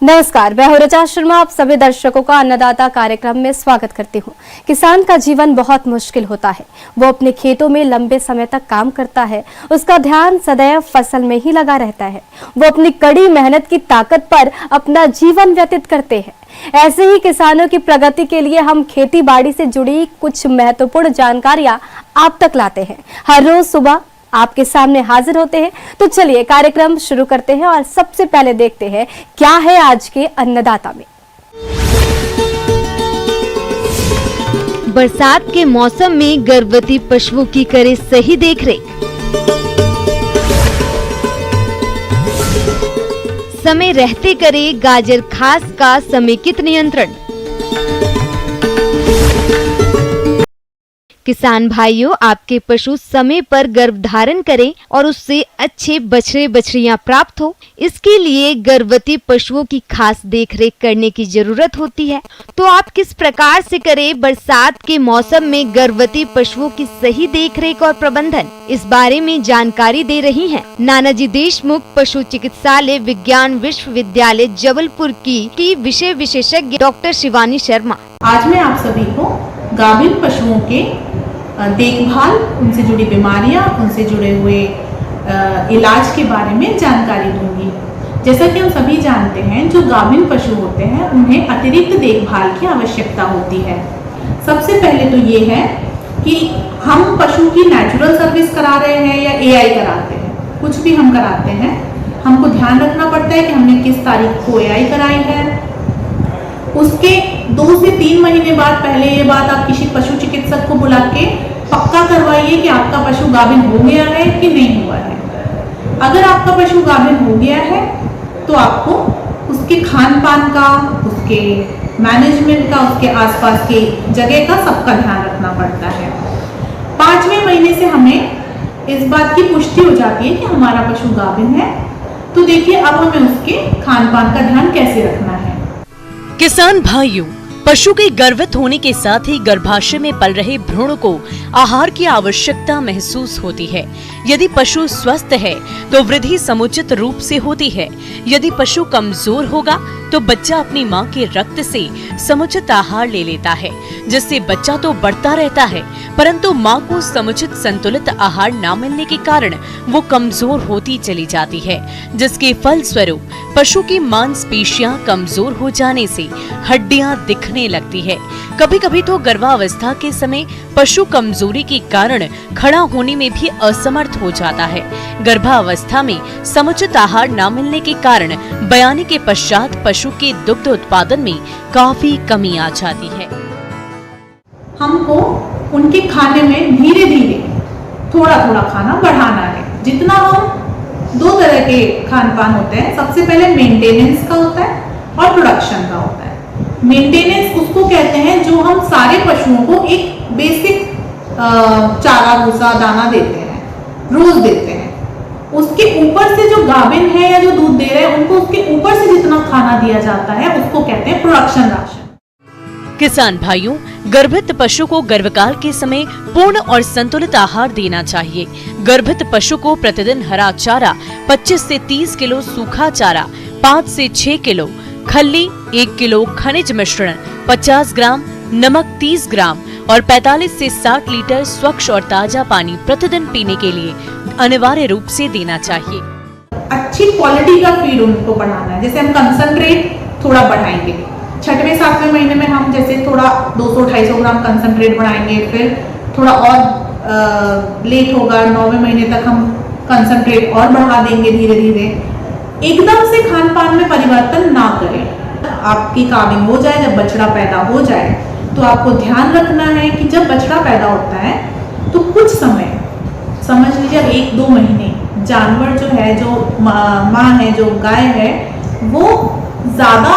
नमस्कार, मैं हूं ऋचा शर्मा। आप सभी दर्शकों का अन्नदाता कार्यक्रम में स्वागत करती हूं। किसान का जीवन बहुत मुश्किल होता है। वो अपने खेतों में लंबे समय तक काम करता है, उसका ध्यान सदैव फसल में ही लगा रहता है। वो अपनी कड़ी मेहनत की ताकत पर अपना जीवन व्यतीत करते हैं। ऐसे ही किसानों की प्रगति के लिए हम खेती बाड़ी से जुड़ी कुछ महत्वपूर्ण जानकारियां आप तक लाते हैं। हर रोज सुबह आपके सामने हाजिर होते हैं। तो चलिए कार्यक्रम शुरू करते हैं और सबसे पहले देखते हैं क्या है आज के अन्नदाता में। बरसात के मौसम में गर्भवती पशुओं की करे सही देखरेख। समय रहते करे गाजर खास का समेकित नियंत्रण। किसान भाइयों, आपके पशु समय पर गर्भधारण करें और उससे अच्छे बछड़े बछड़ियां प्राप्त हो, इसके लिए गर्भवती पशुओं की खास देखरेख करने की जरूरत होती है। तो आप किस प्रकार से करें बरसात के मौसम में गर्भवती पशुओं की सही देखरेख और प्रबंधन, इस बारे में जानकारी दे रही हैं नानाजी देशमुख पशु चिकित्सालय विज्ञान विश्वविद्यालय जबलपुर की विषय विशेषज्ञ डॉक्टर शिवानी शर्मा। आज मैं आप सभी को गाभिन पशुओं के देखभाल, उनसे जुड़ी बीमारियां, उनसे जुड़े हुए इलाज के बारे में जानकारी दूंगी। जैसा कि हम सभी जानते हैं, जो गाभिन पशु होते हैं उन्हें अतिरिक्त देखभाल की आवश्यकता होती है। सबसे पहले तो ये है कि हम पशु की नेचुरल सर्विस करा रहे हैं या एआई कराते हैं, कुछ भी हम कराते हैं, हमको ध्यान रखना पड़ता है कि हमने किस तारीख को एआई कराई है। उसके 2 से 3 महीने बाद पहले ये बात आप किसी पशु चिकित्सक को बुला के पक्का करवाइए कि आपका पशु गाभिन हो गया है कि नहीं हुआ है। अगर आपका पशु गाभिन हो गया है तो आपको उसके खान पान का, उसके मैनेजमेंट का, उसके आसपास के जगह का सबका ध्यान रखना पड़ता है। 5वें महीने से हमें इस बात की पुष्टि हो जाती है कि हमारा पशु गाभिन है। तो देखिए, अब हमें उसके खान पान का ध्यान कैसे रखना है। किसान भाइयों, पशु के गर्भित होने के साथ ही गर्भाशय में पल रहे भ्रूण को आहार की आवश्यकता महसूस होती है। यदि पशु स्वस्थ है तो वृद्धि समुचित रूप से होती है। यदि पशु कमजोर होगा तो बच्चा अपनी मां के रक्त से समुचित आहार ले लेता है, जिससे बच्चा तो बढ़ता रहता है, परंतु मां को समुचित संतुलित आहार न मिलने के कारण वो कमजोर होती चली जाती है, जिसके फलस्वरूप पशु की मांसपेशियां कमजोर हो जाने से हड्डियां दिखने लगती है। कभी कभी तो गर्भावस्था के समय पशु कमजोरी के कारण खड़ा होने में भी असमर्थ हो जाता है। गर्भावस्था में समुचित आहार न मिलने के कारण बयाने के पश्चात पशु के दुग्ध उत्पादन में काफी कमी आ जाती है। हमको उनके खाने में धीरे धीरे थोड़ा थोड़ा खाना बढ़ाना है। जितना हम 2 तरह के खान पान होते हैं, सबसे पहले मेंटेनेंस का होता है और प्रोडक्शन का होता है। मेंटेनेंस उसको कहते हैं जो हम सारे पशुओं को एक बेसिक चारा भूसा दाना देते हैं, रोज देते हैं। उसके ऊपर से जो गाभिन है या जो दूध दे रहे हैं उनको उसके ऊपर से जितना खाना दिया जाता है उसको कहते हैं प्रोडक्शन राशन। किसान भाइयों, गर्भित पशु को गर्भकाल के समय पूर्ण और संतुलित आहार देना चाहिए। गर्भित पशु को प्रतिदिन हरा चारा 25 से 30 किलो, सूखा चारा 5 से 6 किलो, खल्ली 1 किलो, खनिज मिश्रण 50 ग्राम, नमक 30 ग्राम और 45 से 60 लीटर स्वच्छ और ताजा पानी प्रतिदिन पीने के लिए अनिवार्य रूप से देना चाहिए। अच्छी क्वालिटी का फीड उनको बढ़ाना है। जैसे हम कंसंट्रेट थोड़ा बढ़ाएंगे, 6वें 7वें महीने में हम जैसे थोड़ा 200-250 ग्राम कंसंट्रेट बढ़ाएंगे, फिर थोड़ा और लेट होगा, 9वें महीने तक हम कंसंट्रेट और बढ़ा देंगे धीरे धीरे। एकदम से खान पान में परिवर्तन ना करें। आपकी काविंग हो जाए, जब बछड़ा पैदा हो जाए तो आपको ध्यान रखना है कि जब बछड़ा पैदा होता है तो कुछ समय, समझ लीजिए 1-2 महीने, जानवर जो है, जो माँ है, जो गाय है, वो ज्यादा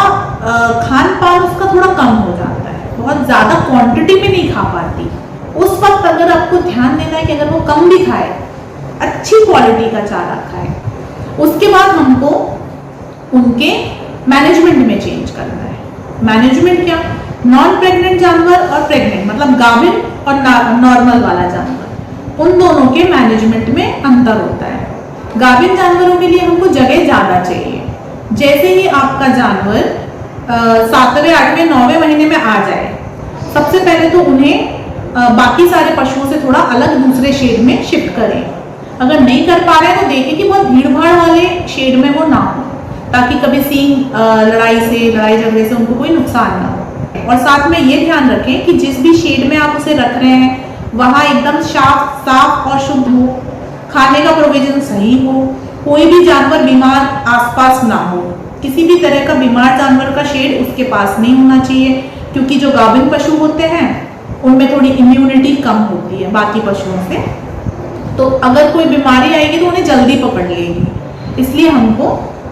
खान पान उसका थोड़ा कम हो जाता है, बहुत ज्यादा क्वांटिटी में नहीं खा पाती। उस वक्त अगर आपको ध्यान देना है कि अगर वो कम भी खाए, अच्छी क्वालिटी का चारा खाए। उसके बाद हमको उनके मैनेजमेंट में चेंज करना है। मैनेजमेंट क्या? नॉन प्रेग्नेंट जानवर और प्रेग्नेंट, मतलब गाभिन और नॉर्मल वाला जानवर, उन दोनों के मैनेजमेंट में अंतर होता है। गाभिन जानवरों के लिए हमको जगह ज्यादा चाहिए, जैसे ही आपका जानवर 7वें 8वें 9वें महीने में आ जाए, सबसे पहले तो उन्हें बाकी सारे पशुओं से थोड़ा अलग दूसरे शेड में शिफ्ट करें। अगर नहीं कर पा रहे हैं तो देखें कि बहुत भीड़ भाड़ वाले शेड में वो ना हो, ताकि कभी सींग लड़ाई झगड़े से उनको कोई नुकसान ना हो। और साथ में ये ध्यान रखें कि जिस भी शेड में आप उसे रख रहे हैं वहाँ एकदम साफ और शुद्ध हो, खाने का प्रोविजन सही हो, कोई भी जानवर बीमार आसपास ना हो। किसी भी तरह का बीमार जानवर का शेड उसके पास नहीं होना चाहिए, क्योंकि जो गाभिन पशु होते हैं उनमें थोड़ी इम्यूनिटी कम होती है बाकी पशुओं से, तो अगर कोई बीमारी आएगी तो उन्हें जल्दी पकड़ लेगी, इसलिए हमको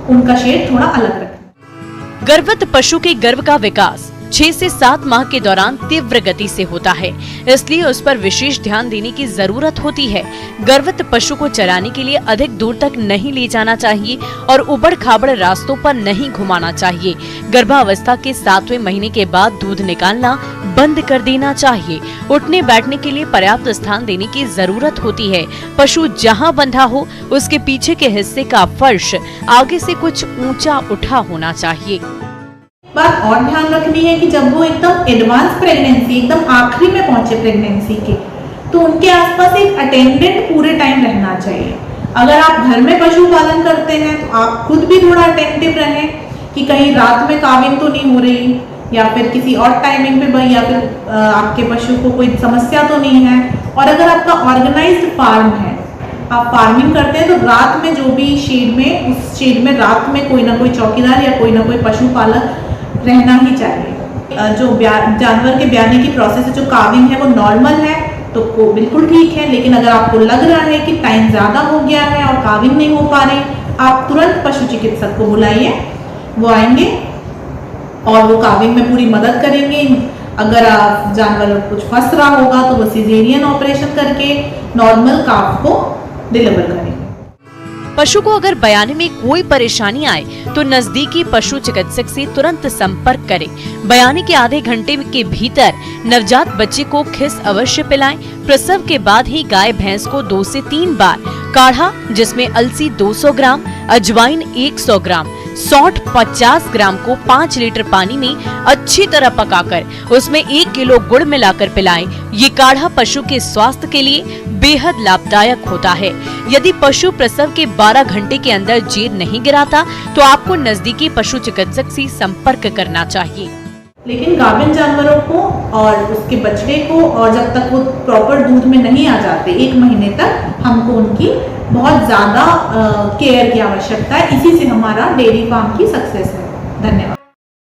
उनका शेड थोड़ा अलग रखना। गर्भवत पशु के गर्भ का विकास 6 से 7 माह के दौरान तीव्र गति से होता है, इसलिए उस पर विशेष ध्यान देने की जरूरत होती है। गर्भवत पशु को चराने के लिए अधिक दूर तक नहीं ले जाना चाहिए और उबड़ खाबड़ रास्तों पर नहीं घुमाना चाहिए। गर्भावस्था के 7वें महीने के बाद दूध निकालना बंद कर देना चाहिए। उठने बैठने के लिए पर्याप्त स्थान देने की जरूरत होती है। पशु जहाँ बंधा हो उसके पीछे के हिस्से का फर्श आगे से कुछ ऊंचा उठा होना चाहिए। बात और ध्यान रखनी है कि जब वो एकदम एडवांस प्रेगनेंसी, एकदम आखिरी में पहुंचे प्रेगनेंसी के, तो उनके आसपास एक अटेंडेंट पूरे टाइम रहना चाहिए। अगर आप घर में पशु पालन करते हैं तो आप खुद भी थोड़ा अटेंटिव रहें कि कहीं रात में काविंग तो नहीं हो रही, या फिर किसी और टाइमिंग पे, या फिर आपके पशु को कोई समस्या तो नहीं है। और अगर आपका ऑर्गेनाइज्ड फार्म है, आप फार्मिंग करते हैं, तो रात में जो भी शेड में, उस शेड में रात में कोई ना कोई चौकीदार या कोई ना कोई पशुपालक रहना ही चाहिए। जो जानवर के ब्याने की प्रोसेस है, जो काविंग है, वो नॉर्मल है तो बिल्कुल ठीक है, लेकिन अगर आपको लग रहा है कि टाइम ज़्यादा हो गया है और काविंग नहीं हो पा रही, आप तुरंत पशु चिकित्सक को बुलाइए, वो आएंगे और वो काविंग में पूरी मदद करेंगे। अगर जानवर कुछ फंस रहा होगा तो वो सिजेरियन ऑपरेशन करके नॉर्मल काफ को डिलीवर करेंगे। पशु को अगर बयाने में कोई परेशानी आए तो नजदीकी पशु चिकित्सक से तुरंत संपर्क करें। बयाने के आधे घंटे के भीतर नवजात बच्चे को खिस अवश्य पिलाएं। प्रसव के बाद ही गाय भैंस को 2 से 3 बार काढ़ा, जिसमें अलसी 200 ग्राम, अजवाइन 100 ग्राम, सौंठ 50 ग्राम को 5 लीटर पानी में अच्छी तरह पकाकर उसमें 1 किलो गुड़ मिलाकर पिलाएं। ये काढ़ा पशु के स्वास्थ्य के लिए बेहद लाभदायक होता है। यदि पशु प्रसव के 12 घंटे के अंदर जेर नहीं गिराता तो आपको नजदीकी पशु चिकित्सक से संपर्क करना चाहिए। लेकिन गाभिन जानवरों को और उसके बछड़े को, और जब तक वो प्रॉपर दूध में नहीं आ जाते 1 महीने तक, हमको उनकी बहुत ज्यादा केयर की आवश्यकता है। इसी से हमारा डेयरी फार्म की सक्सेस है। धन्यवाद।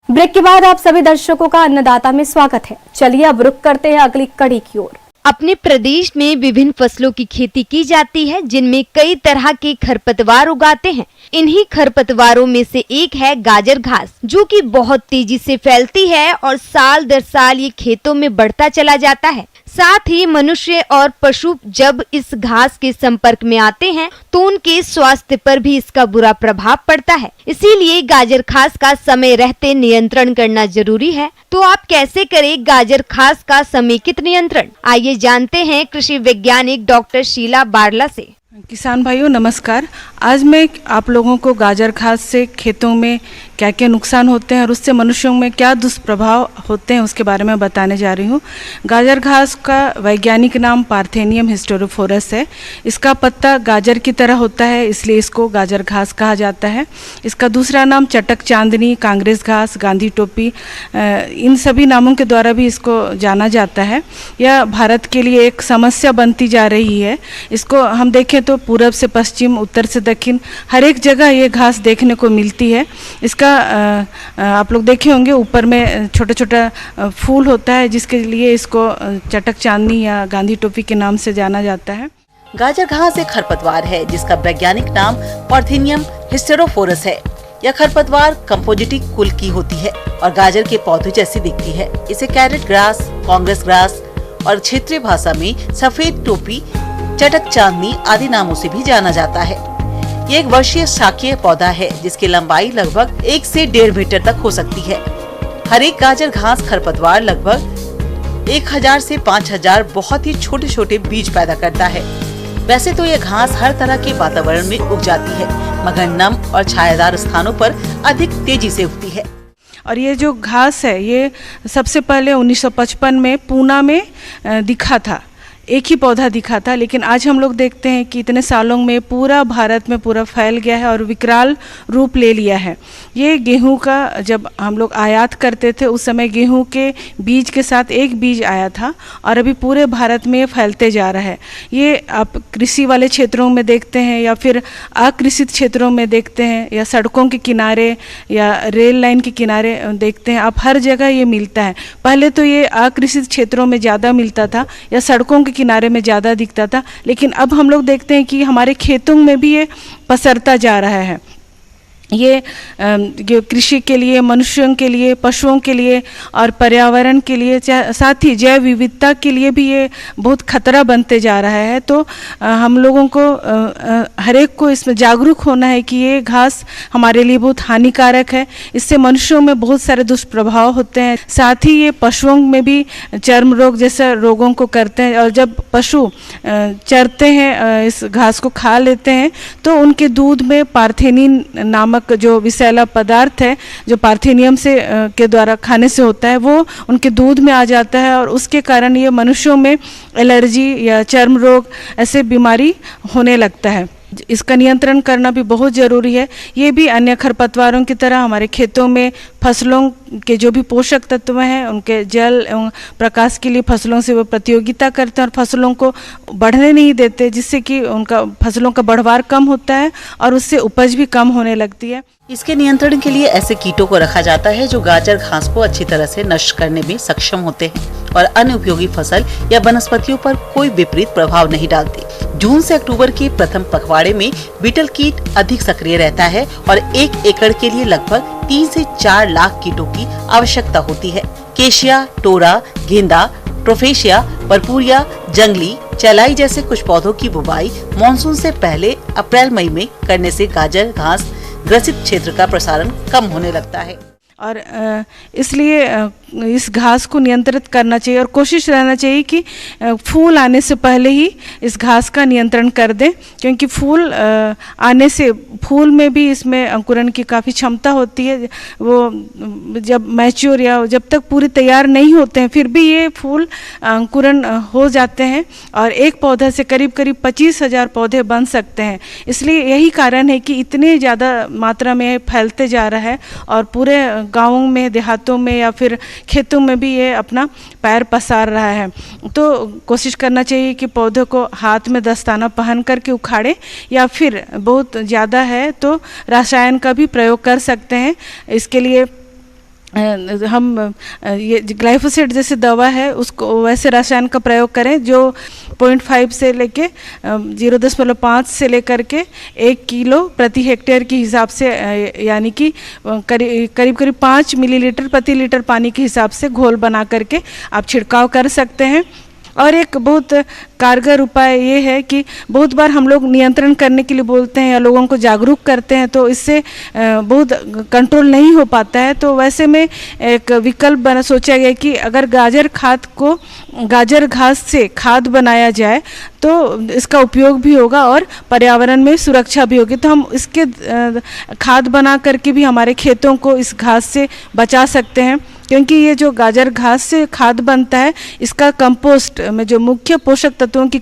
ब्रेक के बाद आप सभी दर्शकों का अन्नदाता में स्वागत है। चलिए अब रुक करते हैं अगली कड़ी की ओर। अपने प्रदेश में विभिन्न फसलों की खेती की जाती है, जिनमें कई तरह के खरपतवार उगाते हैं। इन्हीं खरपतवारों में से एक है गाजर घास, जो कि बहुत तेजी से फैलती है और साल दर साल ये खेतों में बढ़ता चला जाता है। साथ ही मनुष्य और पशु जब इस घास के संपर्क में आते हैं तो उनके स्वास्थ्य पर भी इसका बुरा प्रभाव पड़ता है। इसीलिए गाजर घास का समय रहते नियंत्रण करना जरूरी है। तो आप कैसे करें गाजर घास का समेकित नियंत्रण? आइए जानते हैं कृषि वैज्ञानिक डॉक्टर शीला बारला से। किसान भाइयों नमस्कार। आज मैं आप लोगों को गाजर घास से खेतों में क्या क्या नुकसान होते हैं और उससे मनुष्यों में क्या दुष्प्रभाव होते हैं उसके बारे में बताने जा रही हूँ। गाजर घास का वैज्ञानिक नाम पार्थेनियम हिस्टेरोफोरस है। इसका पत्ता गाजर की तरह होता है, इसलिए इसको गाजर घास कहा जाता है। इसका दूसरा नाम चटक चांदनी, कांग्रेस घास, गांधी टोपी, इन सभी नामों के द्वारा भी इसको जाना जाता है। यह भारत के लिए एक समस्या बनती जा रही है। इसको हम देखें तो पूरब से पश्चिम, उत्तर से दक्षिण, हर एक जगह ये घास देखने को मिलती है। इसका आप लोग देखे होंगे ऊपर में छोटा छोटा फूल होता है, जिसके लिए इसको चटक चांदनी या गांधी टोपी के नाम से जाना जाता है। गाजर घास एक खरपतवार है जिसका वैज्ञानिक नाम पार्थेनियम हिस्टेरोफोरस है। यह खरपतवार कंपोजिटी कुल की होती है और गाजर के पौधे जैसी दिखती है। इसे कैरेट ग्रास, कांग्रेस ग्रास और क्षेत्रीय भाषा में सफेद टोपी, चटक चांदनी आदि नामों से भी जाना जाता है। ये एक वर्षीय शाकीय पौधा है जिसकी लंबाई लगभग 1 से 1.5 मीटर तक हो सकती है। हर एक गाजर घास खरपतवार लगभग 1000 से 5000 बहुत ही छोटे छोटे बीज पैदा करता है। वैसे तो ये घास हर तरह के वातावरण में उग जाती है, मगर नम और छायादार स्थानों पर अधिक तेजी से उगती है। और ये जो घास है ये सबसे पहले 1955 में पूना में दिखा था, एक ही पौधा दिखा था, लेकिन आज हम लोग देखते हैं कि इतने सालों में पूरा भारत में पूरा फैल गया है और विकराल रूप ले लिया है। ये गेहूं का जब हम लोग आयात करते थे उस समय गेहूं के बीज के साथ एक बीज आया था और अभी पूरे भारत में ये फैलते जा रहा है। ये आप कृषि वाले क्षेत्रों में देखते हैं या फिर अकृषित क्षेत्रों में देखते हैं या सड़कों के किनारे या रेल लाइन के किनारे देखते हैं, आप हर जगह ये मिलता है। पहले तो ये अकृषित क्षेत्रों में ज़्यादा मिलता था या सड़कों के किनारे में ज़्यादा दिखता था, लेकिन अब हम लोग देखते हैं कि हमारे खेतों में भी ये पसरता जा रहा है। ये कृषि के लिए, मनुष्यों के लिए, पशुओं के लिए और पर्यावरण के लिए, साथ ही जैव विविधता के लिए भी ये बहुत खतरा बनते जा रहा है। तो हम लोगों को हर एक को इसमें जागरूक होना है कि ये घास हमारे लिए बहुत हानिकारक है। इससे मनुष्यों में बहुत सारे दुष्प्रभाव होते हैं, साथ ही ये पशुओं में भी चर्म रोग जैसे रोगों को करते हैं। और जब पशु चरते हैं, इस घास को खा लेते हैं, तो उनके दूध में पार्थेनिन नामक जो विषैला पदार्थ है जो पार्थेनियम से के द्वारा खाने से होता है, वो उनके दूध में आ जाता है और उसके कारण ये मनुष्यों में एलर्जी या चर्म रोग ऐसे बीमारी होने लगता है। इसका नियंत्रण करना भी बहुत ज़रूरी है। ये भी अन्य खरपतवारों की तरह हमारे खेतों में फसलों के जो भी पोषक तत्व हैं उनके जल एवं प्रकाश के लिए फसलों से वो प्रतियोगिता करते हैं और फसलों को बढ़ने नहीं देते, जिससे कि उनका फसलों का बढ़वार कम होता है और उससे उपज भी कम होने लगती है। इसके नियंत्रण के लिए ऐसे कीटों को रखा जाता है जो गाजर घास को अच्छी तरह से नष्ट करने में सक्षम होते हैं और अन्य उपयोगी फसल या वनस्पतियों पर कोई विपरीत प्रभाव नहीं डालते। जून से अक्टूबर के प्रथम पखवाड़े में बीटल कीट अधिक सक्रिय रहता है और 1 एकड़ के लिए लगभग 3 से 4 लाख कीटों की आवश्यकता होती है। केशिया, टोरा, गेंदा, ट्रोफेशिया, परपुरिया, जंगली, चलाई जैसे कुछ पौधों की बुवाई मानसून से पहले अप्रैल मई में करने से गाजर घास ग्रसित क्षेत्र का प्रसारण कम होने लगता है। और इसलिए इस घास को नियंत्रित करना चाहिए और कोशिश रहना चाहिए कि फूल आने से पहले ही इस घास का नियंत्रण कर दें, क्योंकि फूल आने से फूल में भी इसमें अंकुरण की काफ़ी क्षमता होती है। वो जब मैच्योर या जब तक पूरी तैयार नहीं होते हैं फिर भी ये फूल अंकुरण हो जाते हैं और एक पौधा से करीब करीब 25,000 पौधे बन सकते हैं। इसलिए यही कारण है कि इतने ज़्यादा मात्रा में फैलते जा रहा है और पूरे गाँवों में, देहातों में या फिर खेतों में भी ये अपना पैर पसार रहा है। तो कोशिश करना चाहिए कि पौधों को हाथ में दस्ताना पहन करके उखाड़ें या फिर बहुत ज़्यादा है तो रसायन का भी प्रयोग कर सकते हैं। इसके लिए हम ये ग्लाइफोसेट जैसे दवा है उसको वैसे रसायन का प्रयोग करें जो 0.5 से लेके 0.5 से लेकर के 1 किलो प्रति हेक्टेयर के हिसाब से, यानी कि करीब करीब 5 मिलीलीटर प्रति लीटर पानी के हिसाब से घोल बना करके आप छिड़काव कर सकते हैं। और एक बहुत कारगर उपाय ये है कि बहुत बार हम लोग नियंत्रण करने के लिए बोलते हैं या लोगों को जागरूक करते हैं तो इससे बहुत कंट्रोल नहीं हो पाता है। तो वैसे में एक विकल्प सोचा गया कि अगर गाजर घास से खाद बनाया जाए तो इसका उपयोग भी होगा और पर्यावरण में सुरक्षा भी होगी। तो हम इसके खाद बना करके भी हमारे खेतों को इस घास से बचा सकते हैं, क्योंकि ये जो गाजर घास से खाद बनता है इसका कंपोस्ट में जो मुख्य पोषक तत्वों की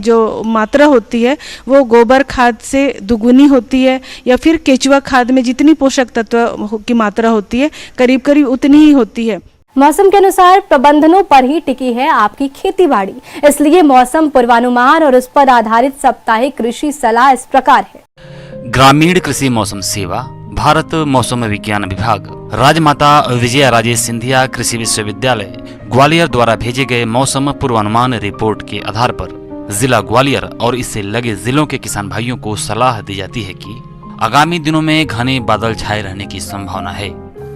जो मात्रा होती है वो गोबर खाद से दुगुनी होती है या फिर केचुआ खाद में जितनी पोषक तत्व की मात्रा होती है करीब करीब उतनी ही होती है। मौसम के अनुसार प्रबंधनों पर ही टिकी है आपकी खेतीबाड़ी, इसलिए मौसम पूर्वानुमान और उस पर आधारित साप्ताहिक कृषि सलाह इस प्रकार है। ग्रामीण कृषि मौसम सेवा, भारत मौसम विज्ञान विभाग, राजमाता विजया राजे सिंधिया कृषि विश्वविद्यालय ग्वालियर द्वारा भेजे गए मौसम पूर्वानुमान रिपोर्ट के आधार पर जिला ग्वालियर और इससे लगे जिलों के किसान भाइयों को सलाह दी जाती है कि आगामी दिनों में घने बादल छाए रहने की संभावना है,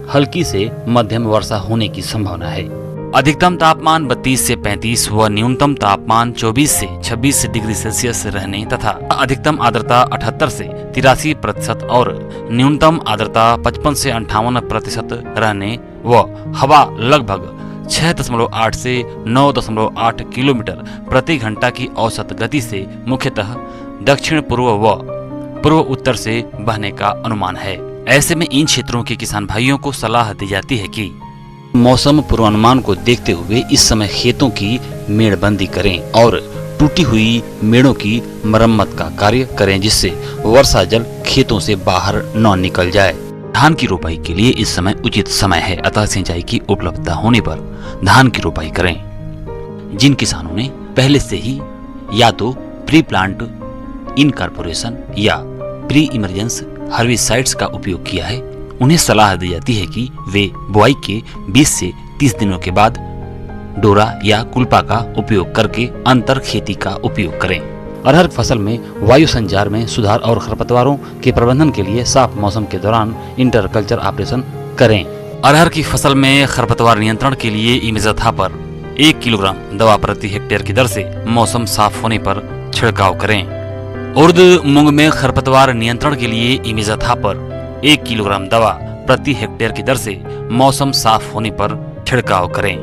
हल्की से मध्यम वर्षा होने की संभावना है। अधिकतम तापमान 32 से 35 व न्यूनतम तापमान 24 से 26 डिग्री सेल्सियस रहने तथा अधिकतम आर्द्रता 78 से 83% और न्यूनतम आर्द्रता 55 से 58% रहने व हवा लगभग 6.8 से 9.8 किलोमीटर प्रति घंटा की औसत गति से मुख्यतः दक्षिण पूर्व व पूर्व उत्तर से बहने का अनुमान है। ऐसे में इन क्षेत्रों के किसान भाइयों को सलाह दी जाती है कि मौसम पूर्वानुमान को देखते हुए इस समय खेतों की मेड़बंदी करें और टूटी हुई मेड़ों की मरम्मत का कार्य करें, जिससे वर्षा जल खेतों से बाहर न निकल जाए। धान की रोपाई के लिए इस समय उचित समय है, अतः सिंचाई की उपलब्धता होने पर धान की रोपाई करें। जिन किसानों ने पहले से ही या तो प्री प्लांट इनकॉर्पोरेशन या प्री इमरजेंस हर्बिसाइड्स का उपयोग किया है, उन्हें सलाह दी जाती है कि वे बुआई के 20 से 30 दिनों के बाद डोरा या कुल्पा का उपयोग करके अंतर खेती का उपयोग करें। अरहर फसल में वायु संचार में सुधार और खरपतवारों के प्रबंधन के लिए साफ मौसम के दौरान इंटर कल्चर ऑपरेशन करें। अरहर की फसल में खरपतवार नियंत्रण के लिए इमेज़ाथा पर 1 किलोग्राम दवा प्रति हेक्टेयर की दर से मौसम साफ होने पर छिड़काव करें। उर्द मूंग में खरपतवार नियंत्रण के लिए इमेज़ाथा पर 1 किलोग्राम दवा प्रति हेक्टेयर की दर से मौसम साफ होने पर छिड़काव करें।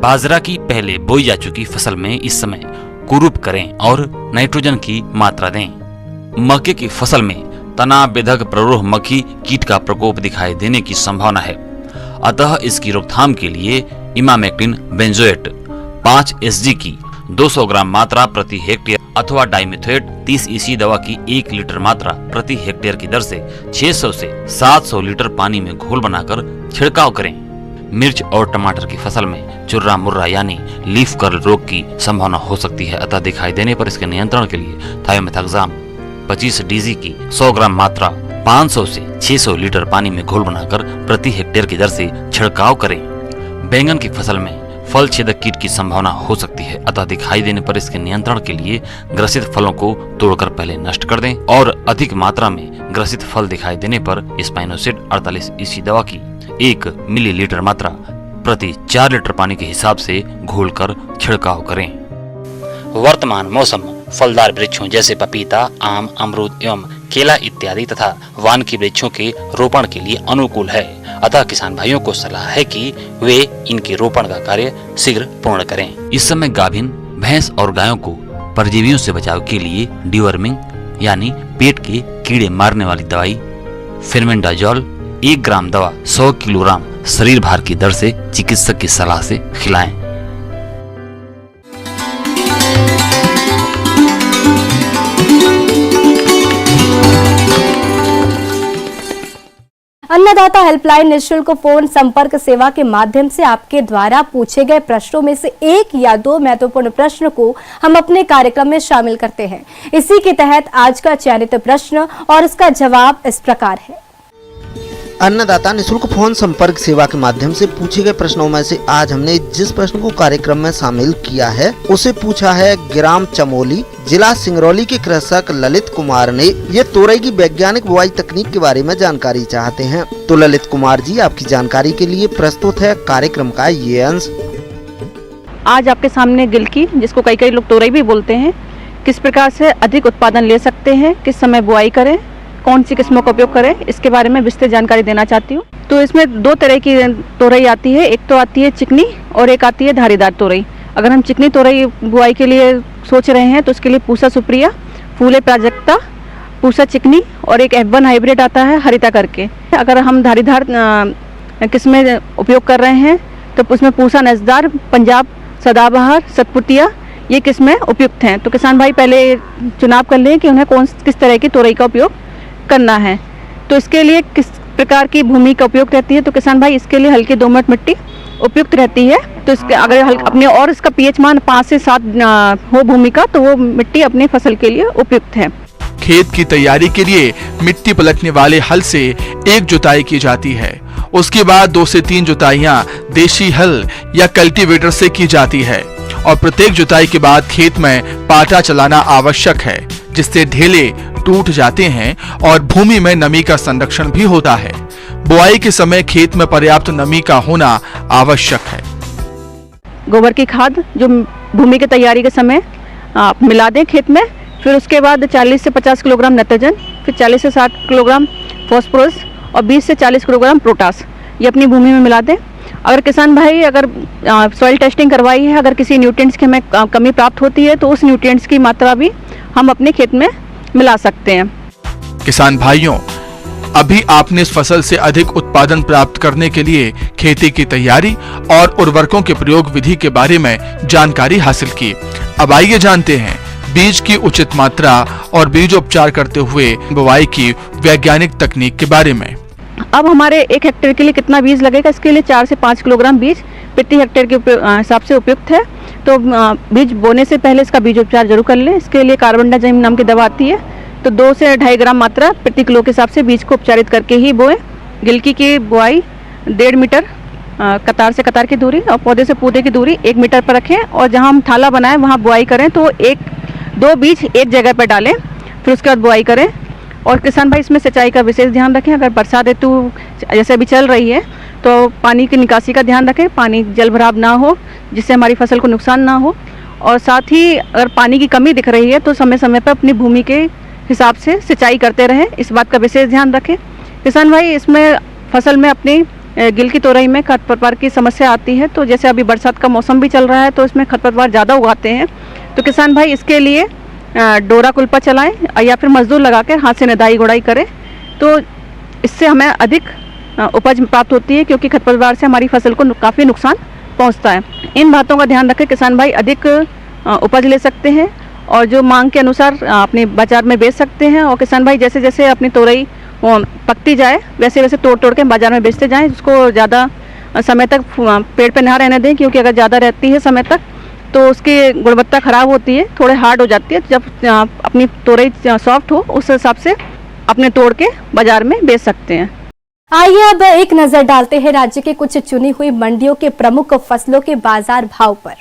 बाजरा की पहले बोई जा चुकी फसल में इस समय कुरूप करें और नाइट्रोजन की मात्रा दें। मक्के की फसल में तना बेधक प्ररोह मक्खी कीट का प्रकोप दिखाई देने की संभावना है, अतः इसकी रोकथाम के लिए इमामेक्टिन बेंजोएट 5 SG की 200 ग्राम मात्रा प्रति हेक्टेयर अथवा डाइमिथोएट 30 EC दवा की 1 लीटर मात्रा प्रति हेक्टेयर की दर से 600 से 700 लीटर पानी में घोल बनाकर छिड़काव करें। मिर्च और टमाटर की फसल में चुर्रा मुर्रा यानी लीफ कर्ल रोग की संभावना हो सकती है, अतः दिखाई देने पर इसके नियंत्रण के लिए थायोमेथाक्साम 25 DG की 100 ग्राम मात्रा 500 से 600 लीटर पानी में घोल बनाकर प्रति हेक्टेयर की दर से छिड़काव करें। बैंगन की फसल में फल छेदक कीट की संभावना हो सकती है, अतः दिखाई देने पर इसके नियंत्रण के लिए ग्रसित फलों को तोड़कर पहले नष्ट कर दें और अधिक मात्रा में ग्रसित फल दिखाई देने पर स्पाइनोसिड 48 EC दवा की 1 मिलीलीटर मात्रा प्रति 4 लीटर पानी के हिसाब से घोलकर छिड़काव करें। वर्तमान मौसम फलदार वृक्षों जैसे पपीता, आम, अमरूद एवं केला इत्यादि तथा वान की वृक्षों के रोपण के लिए अनुकूल है, अतः किसान भाइयों को सलाह है कि वे इनके रोपण का कार्य शीघ्र पूर्ण करें। इस समय गाभिन भैंस और गायों को परजीवियों से बचाव के लिए डिवर्मिंग यानी पेट के कीड़े मारने वाली दवाई फेर्मेंडाजोल 1 ग्राम दवा 100 किलोग्राम शरीर भार की दर से चिकित्सक की सलाह से खिलाएं। अन्नदाता हेल्पलाइन निःशुल्क फोन संपर्क सेवा के माध्यम से आपके द्वारा पूछे गए प्रश्नों में से 1 या 2 महत्वपूर्ण प्रश्न को हम अपने कार्यक्रम में शामिल करते हैं। इसी के तहत आज का चयनित प्रश्न और इसका जवाब इस प्रकार है। अन्नदाता निःशुल्क फोन संपर्क सेवा के माध्यम से पूछे गए प्रश्नों में से आज हमने जिस प्रश्न को कार्यक्रम में शामिल किया है उसे पूछा है ग्राम चमोली, जिला सिंगरौली के कृषक ललित कुमार ने। ये तोरई की वैज्ञानिक बुआई तकनीक के बारे में जानकारी चाहते हैं। तो ललित कुमार जी, आपकी जानकारी के लिए प्रस्तुत है कार्यक्रम का ये अंश। आज आपके सामने गिलकी, जिसको कई लोग तोरई भी बोलते हैं, किस प्रकार से अधिक उत्पादन ले सकते हैं, किस समय बुआई करें, कौन सी किस्मों का उपयोग करें, इसके बारे में विस्तृत जानकारी देना चाहती हूँ। तो इसमें 2 तरह की तोरई आती है, एक तो आती है चिकनी और एक आती है धारीदार तोरई। अगर हम चिकनी तोरई बुआई के लिए सोच रहे हैं तो उसके लिए पूसा सुप्रिया, फूले प्राजक्ता, पूसा चिकनी और एक F1 हाइब्रिड आता है हरिता करके। अगर हम धारीदार किस्में उपयोग कर रहे हैं तो उसमें पूसा नजदार, पंजाब सदाबहार, सतपुतिया ये किस्में उपयुक्त हैं। तो किसान भाई पहले चुनाव कर लें कि उन्हें किस तरह की तोरई का उपयोग करना है। तो इसके लिए किस प्रकार की भूमि का उपयोग रहती है, तो किसान भाई इसके लिए हल्की दोमट मिट्टी उपयुक्त रहती है। तो इसके अगर अपने और इसका pH मान 5 से 7 हो भूमि का, तो वो मिट्टी अपनी फसल के लिए उपयुक्त है। खेत की तैयारी के लिए मिट्टी पलटने वाले हल से 1 जुताई की जाती है। उसके बाद 2 से 3 जुताइयां देशी हल या कल्टीवेटर से की जाती है और प्रत्येक जुताई के बाद खेत में पाटा चलाना आवश्यक है, जिससे ढेले टूट जाते हैं और भूमि में नमी का संरक्षण भी होता है। बुआई के समय खेत में पर्याप्त नमी का होना आवश्यक है। गोबर की खाद जो भूमि की तैयारी के समय आप मिला दें खेत में, फिर उसके बाद 40 से 50 किलोग्राम नाइट्रोजन, फिर 40 से 60 किलोग्राम फॉस्फोरस और 20 से 40 किलोग्राम पोटाश ये अपनी भूमि में मिला दें। अगर किसान भाई अगर सॉइल टेस्टिंग करवाई है, अगर किसी न्यूट्रिएंट्स की हमें कमी प्राप्त होती है तो उस न्यूट्रिएंट्स की मात्रा भी हम अपने खेत में मिला सकते हैं। किसान भाइयों, अभी आपने इस फसल से अधिक उत्पादन प्राप्त करने के लिए खेती की तैयारी और उर्वरकों के प्रयोग विधि के बारे में जानकारी हासिल की। अब आइए जानते हैं बीज की उचित मात्रा और बीजोपचार करते हुए बुवाई की वैज्ञानिक तकनीक के बारे में। अब हमारे 1 हेक्टेयर के लिए कितना बीज लगेगा, इसके लिए 4 से 5 किलोग्राम बीज प्रति हेक्टेयर के हिसाब से उपयुक्त है। तो बीज बोने से पहले इसका बीजोपचार जरूर कर लें। इसके लिए कार्बनडाजिम नाम की दवा आती है, तो 2 से 2.5 ग्राम मात्रा प्रति किलो के हिसाब से बीज को उपचारित करके ही बोएं। गिलकी की बुआई 1.5 मीटर कतार से कतार की दूरी और पौधे से पौधे की दूरी 1 मीटर पर रखें, और जहां हम थाला बनाएं वहां बुआई करें तो 1-2 बीज एक जगह पर डालें, फिर उसके बाद बुआई करें। और किसान भाई इसमें सिंचाई का विशेष ध्यान रखें। अगर बरसात ऋतु जैसे अभी चल रही है तो पानी की निकासी का ध्यान रखें, पानी जल भराव ना हो जिससे हमारी फसल को नुकसान ना हो। और साथ ही अगर पानी की कमी दिख रही है तो समय समय पर अपनी भूमि के हिसाब से सिंचाई करते रहें, इस बात का विशेष ध्यान रखें। किसान भाई इसमें फसल में अपनी गिलकी तोरई में खरपतवार की समस्या आती है, तो जैसे अभी बरसात का मौसम भी चल रहा है तो इसमें खरपतवार ज़्यादा उगाते हैं, तो किसान भाई इसके लिए डोरा कुल्पा चलाएं या फिर मजदूर लगाकर हाथ से निदाई गुड़ाई करें, तो इससे हमें अधिक उपज प्राप्त होती है, क्योंकि खरपतवार से हमारी फसल को काफ़ी नुकसान पहुंचता है। इन बातों का ध्यान रखें किसान भाई अधिक उपज ले सकते हैं और जो मांग के अनुसार अपने बाजार में बेच सकते हैं। और किसान भाई जैसे जैसे अपनी तोरई पकती जाए वैसे वैसे तोड़ के बाजार में बेचते जाएं। उसको ज़्यादा समय तक पेड़ पे ना रहने दें, क्योंकि अगर ज़्यादा रहती है समय तक तो उसकी गुणवत्ता ख़राब होती है, थोड़े हार्ड हो जाती है। जब अपनी तोरई सॉफ्ट हो उस हिसाब से अपने तोड़ के बाजार में बेच सकते हैं। आइए अब एक नजर डालते हैं राज्य के कुछ चुनी हुई मंडियों के प्रमुख फसलों के बाजार भाव पर।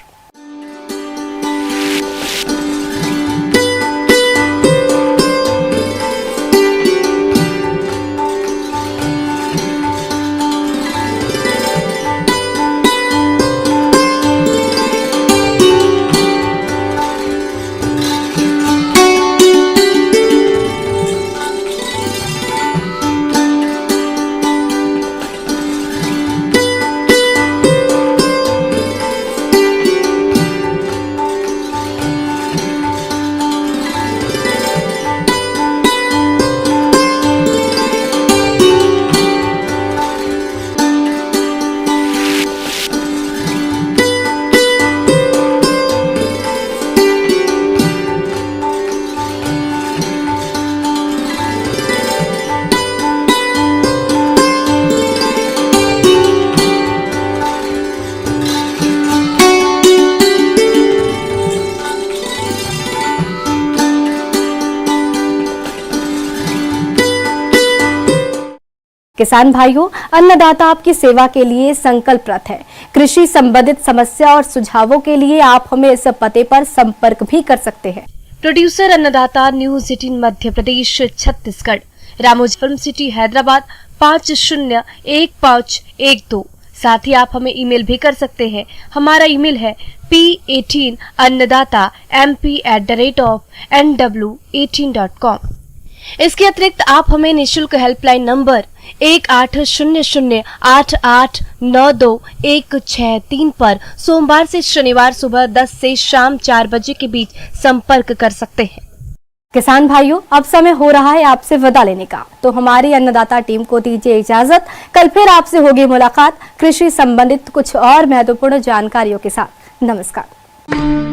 किसान भाइयों, अन्नदाता आपकी सेवा के लिए संकल्परत है। कृषि संबंधित समस्या और सुझावों के लिए आप हमें इस पते पर संपर्क भी कर सकते हैं। प्रोड्यूसर अन्नदाता, news 18 Madhya Pradesh Chhattisgarh, Ramoji film city Hyderabad 501512। साथ ही आप हमें ईमेल भी कर सकते हैं। हमारा ईमेल है p18annadatamp@nw18.com। इसके अतिरिक्त आप हमें निःशुल्क हेल्पलाइन नंबर 180088921663 पर सोमवार से शनिवार सुबह 10 से शाम 4 बजे के बीच संपर्क कर सकते हैं। किसान भाइयों, अब समय हो रहा है आपसे विदा लेने का, तो हमारी अन्नदाता टीम को दीजिए इजाजत। कल फिर आपसे होगी मुलाकात कृषि संबंधित कुछ और महत्वपूर्ण जानकारियों के साथ। नमस्कार।